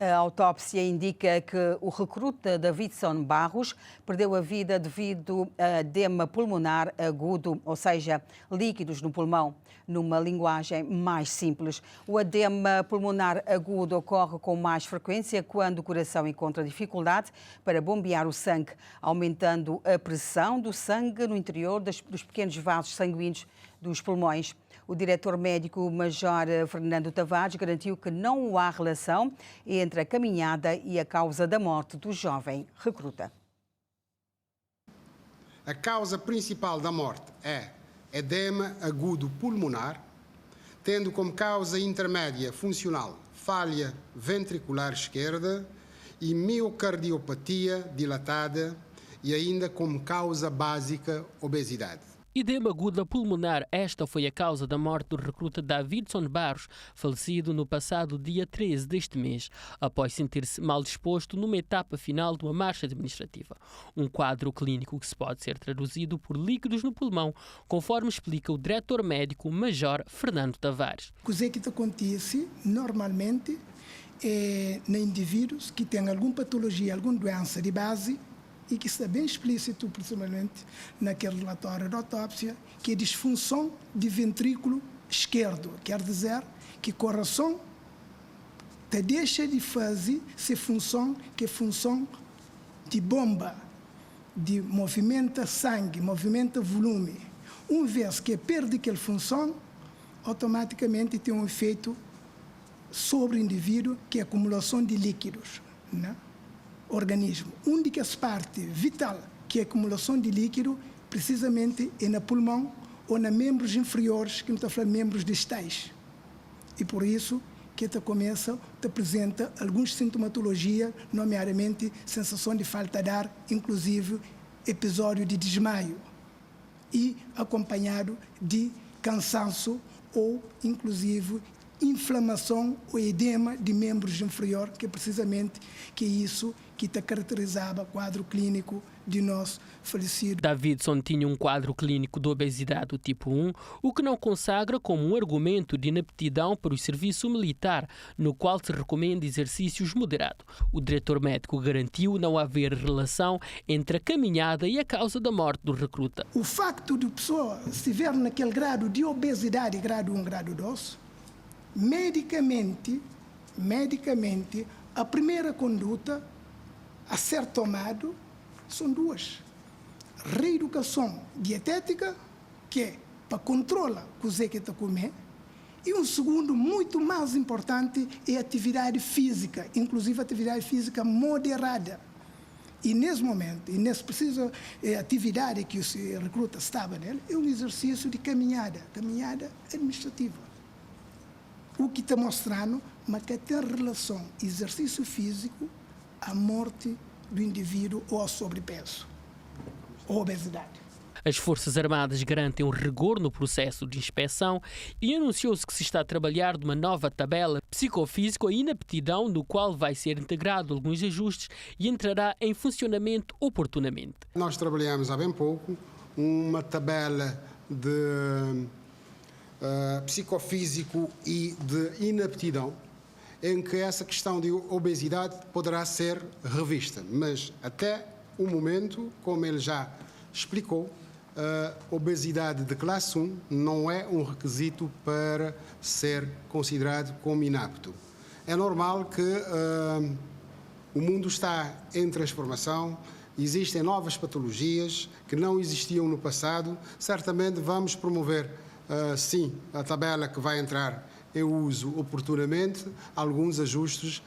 A autópsia indica que o recruta Davidson Barros perdeu a vida devido a edema pulmonar agudo, ou seja, líquidos no pulmão. Numa linguagem mais simples, o edema pulmonar agudo ocorre com mais frequência quando o coração encontra dificuldade para bombear o sangue, aumentando a pressão do sangue no interior dos pequenos vasos sanguíneos dos pulmões. O diretor médico Major Fernando Tavares garantiu que não há relação entre a caminhada e a causa da morte do jovem recruta. A causa principal da morte é edema agudo pulmonar, tendo como causa intermédia funcional falha ventricular esquerda e miocardiopatia dilatada e ainda como causa básica obesidade. Edema agudo pulmonar, esta foi a causa da morte do recruta Davidson Barros, falecido no passado dia 13 deste mês, após sentir-se mal disposto numa etapa final de uma marcha administrativa. Um quadro clínico que se pode ser traduzido por líquidos no pulmão, conforme explica o diretor médico Major Fernando Tavares. O que acontece normalmente é em indivíduos que têm alguma patologia, alguma doença de base, e que está bem explícito, principalmente naquele relatório da autópsia, que é disfunção de ventrículo esquerdo. Quer dizer que o coração deixa de fazer essa função, que é função de bomba, de movimenta sangue, movimenta volume. Uma vez que perde aquela função, automaticamente tem um efeito sobre o indivíduo, que é a acumulação de líquidos, né? Organismo. Uma das partes vital que é a acumulação de líquido, precisamente é no pulmão ou nos membros inferiores, que não está falando membros distais. E por isso que começa a apresentar algumas sintomatologias, nomeadamente sensação de falta de ar, inclusive episódio de desmaio, e acompanhado de cansaço ou, inclusive, inflamação ou edema de membros inferiores, que é precisamente que isso que caracterizava o quadro clínico de nosso falecido. Davidson tinha um quadro clínico de obesidade do tipo 1, o que não consagra como um argumento de inaptidão para o serviço militar, no qual se recomenda exercícios moderados. O diretor médico garantiu não haver relação entre a caminhada e a causa da morte do recruta. O facto de a pessoa estiver naquele grado de obesidade, grado 1, grado 2, medicamente, a primeira conduta a ser tomado são duas. Reeducação dietética, que é para controlar o que está comendo, e um segundo, muito mais importante, é a atividade física, inclusive a atividade física moderada. E nesse momento, e nessa precisa atividade que o recruta estava nele, é um exercício de caminhada administrativa. O que está mostrando, mas que tem relação exercício físico à morte do indivíduo ou ao sobrepeso ou obesidade. As Forças Armadas garantem um rigor no processo de inspeção e anunciou-se que se está a trabalhar de uma nova tabela psicofísica e inaptidão, no qual vai ser integrado alguns ajustes e entrará em funcionamento oportunamente. Nós trabalhamos há bem pouco uma tabela de psicofísico e de inaptidão, em que essa questão de obesidade poderá ser revista. Mas até o momento, como ele já explicou, a obesidade de classe 1 não é um requisito para ser considerado como inapto. É normal que o mundo está em transformação, existem novas patologias que não existiam no passado. Certamente vamos promover sim, a tabela que vai entrar em uso oportunamente, alguns ajustes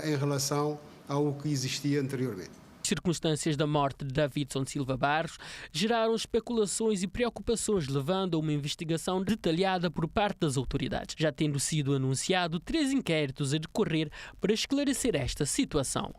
em relação ao que existia anteriormente. As circunstâncias da morte de Davidson Silva Barros geraram especulações e preocupações, levando a uma investigação detalhada por parte das autoridades, já tendo sido anunciado 3 inquéritos a decorrer para esclarecer esta situação.